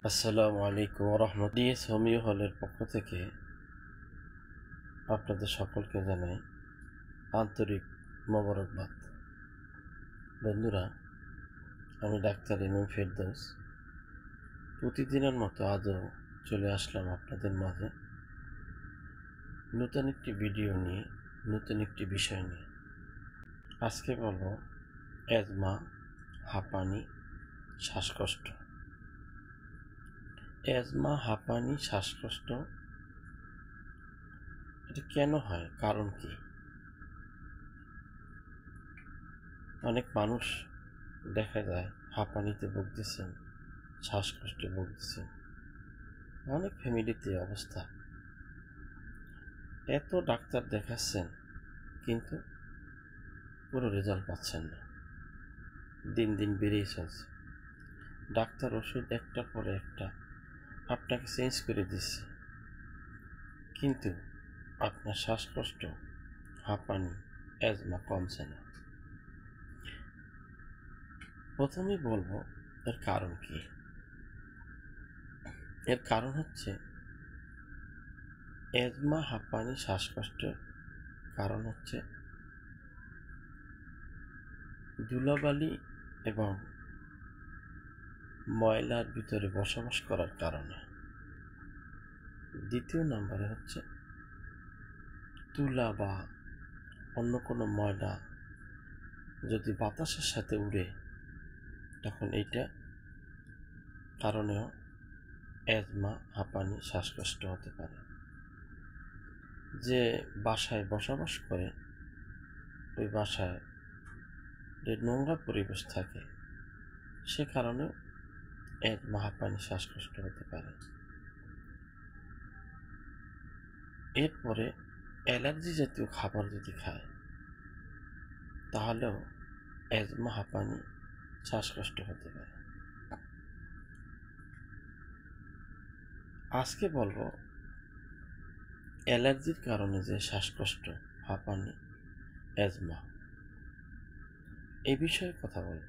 আসসালামু আলাইকুম রহমতুল্লাহ। DS homeo হলের পক্ষ থেকে আপনাদের সকলকে জানাই আন্তরিক মোবারকবাদ। বন্ধুরা, আমি ডাক্তার এমএম ফেরদৌস প্রতিদিনের মতো আজও চলে আসলাম আপনাদের মাঝে নতুন একটি ভিডিও নিয়ে, নতুন একটি বিষয় নিয়ে। আজকে বলবো অ্যাজমা, হাঁপানি, শ্বাসকষ্ট। অ্যাজমা, হাঁপানি, শ্বাসকষ্ট এটা কেন হয়, কারণ কি? অনেক মানুষ দেখা যায় হাঁপানিতে ভুগতেছেন, শ্বাসকষ্টে ভুগতেছেন। অনেক ফ্যামিলিতে অবস্থা, এত ডাক্তার দেখাচ্ছেন কিন্তু কোনো রেজাল্ট পাচ্ছেন না। দিন দিন বেড়েই চলছে। ডাক্তার ওষুধ একটার পরে একটা আপনাকে চেঞ্জ করে দিচ্ছে, কিন্তু আপনার শ্বাসকষ্ট, হাঁপানি, অ্যাজমা কমছে না। প্রথমেই বলবো এর কারণ কি। এর কারণ হচ্ছে অ্যাজমা, হাঁপানি, শ্বাসকষ্টের কারণ হচ্ছে ধুলাবালি এবং ময়লার ভিতরে বসবাস করার কারণে। দ্বিতীয় নম্বরে হচ্ছে তুলা বা অন্য কোনো ময়লা যদি বাতাসের সাথে উড়ে, তখন এইটা কারণেও অ্যাজমা, হাঁপানি, শ্বাসকষ্ট হতে পারে। যে বাসায় বসবাস করে ওই বাসায় যে নোংরা পরিবেশ থাকে, সে কারণেও অ্যাজমা, হাঁপানি, শ্বাসকষ্ট হতে পারে। এরপরে অ্যালার্জি জাতীয় খাবার যদি খায়, তাহলেও অ্যাজমা, হাঁপানি, শ্বাসকষ্ট হতে পারে। আজকে বলবো অ্যালার্জির কারণে যে শ্বাসকষ্ট, হাঁপানি, অ্যাজমা, এই বিষয়ে কথা বলব।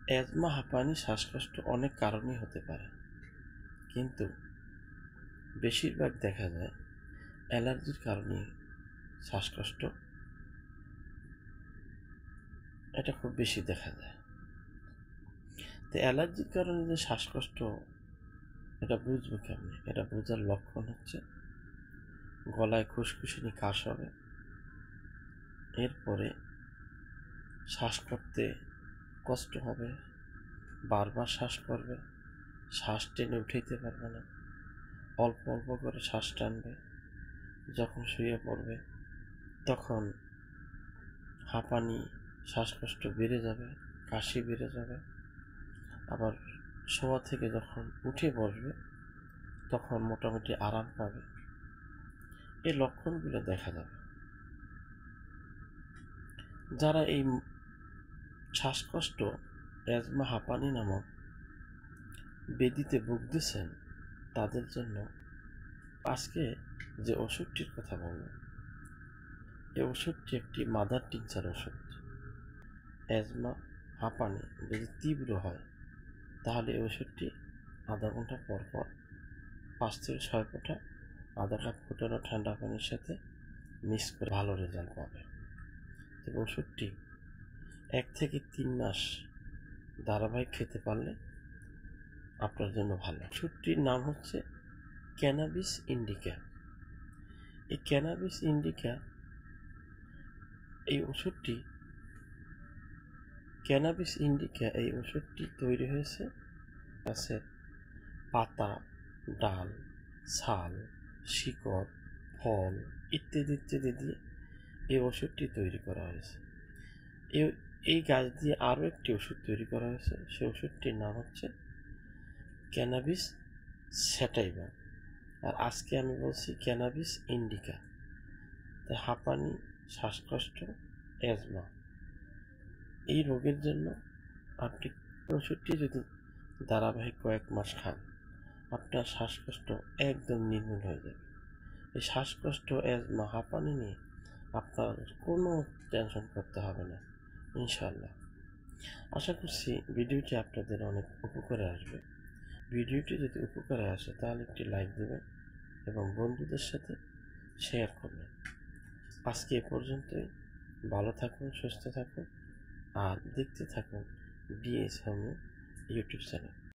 অ্যাজমা, হাঁপানি, শ্বাসকষ্ট অনেক কারণেই হতে পারে, কিন্তু বেশিরভাগ দেখা যায় অ্যালার্জির কারণে শ্বাসকষ্ট, এটা খুব বেশি দেখা যায়। তো অ্যালার্জির কারণে যে শ্বাসকষ্ট, এটা বুঝবো কেমনে? এটা বোঝার লক্ষণ হচ্ছে গলায় খুশখুশনি কাশ হবে, এরপরে শ্বাস করতে কষ্ট হবে, বারবার শ্বাস করবে, শ্বাস টেনে উঠাইতে পারবে না, অল্প অল্প করে শ্বাস টানবে। যখন শুয়ে পড়বে তখন হাঁপানি, শ্বাসকষ্ট বেড়ে যাবে, কাশি বেড়ে যাবে। আবার শোয়া থেকে যখন উঠে বসবে তখন মোটামুটি আরাম পাবে। এই লক্ষণগুলো দেখা যাবে। যারা এই শ্বাসকষ্ট, অ্যাজমা, হাঁপানি নামক ব্যাধিতে ভুগতেছেন, তাদের জন্য আজকে যে ওষুধটির কথা বলব, এই ওষুধটি একটি মাদার টিনচার ওষুধ। অ্যাজমা, হাঁপানি যদি তীব্র হয়, তাহলে এই ওষুধটি আধা ঘন্টা পর পর 5 থেকে 6 ফোঁটা আধা কাপ ফুটানো ঠান্ডা পানির সাথে মিক্স করে ভালো রেজাল্ট পাবে। তবে ওষুধটি 1 থেকে 3 মাস ধারাবাহিক খেতে পারলে আপনার জন্য ভালো। ওষুধটির নাম হচ্ছে ক্যানাবিস ইন্ডিকা। এই ক্যানাবিস ইন্ডিকা, এই ওষুধটি তৈরি হয়েছে গাছের পাতা, ডাল, ছাল, শিকড়, ফল ইত্যাদি ইত্যাদি দিয়ে এই ওষুধটি তৈরি করা হয়েছে। এই গাছ দিয়ে আরও একটি ওষুধ তৈরি করা হয়েছে, সেই ওষুধটির নাম হচ্ছে ক্যানাবিস স্যাটাইভা। আর আজকে আমি বলছি ক্যানাবিস ইন্ডিকা। তাই হাঁপানি, শ্বাসকষ্ট, অ্যাজমা এই রোগের জন্য আপনি ওষুধটি যদি ধারাবাহিক কয়েক মাস খান, আপনার শ্বাসকষ্ট একদম নির্মূল হয়ে যাবে। এই শ্বাসকষ্ট, অ্যাজমা, হাঁপানি নিয়ে আপনার কোনো টেনশন করতে হবে না, ইনশাল্লাহ। আশা করছি ভিডিওটি আপনাদের অনেক উপকারে আসবে। ভিডিওটি যদি উপকারে আসে তাহলে একটি লাইক দেবেন এবং বন্ধুদের সাথে শেয়ার করবেন। আজকে এ পর্যন্তই। ভালো থাকুন, সুস্থ থাকুন আর দেখতে থাকুন বিএস হোমি ইউটিউব চ্যানেল।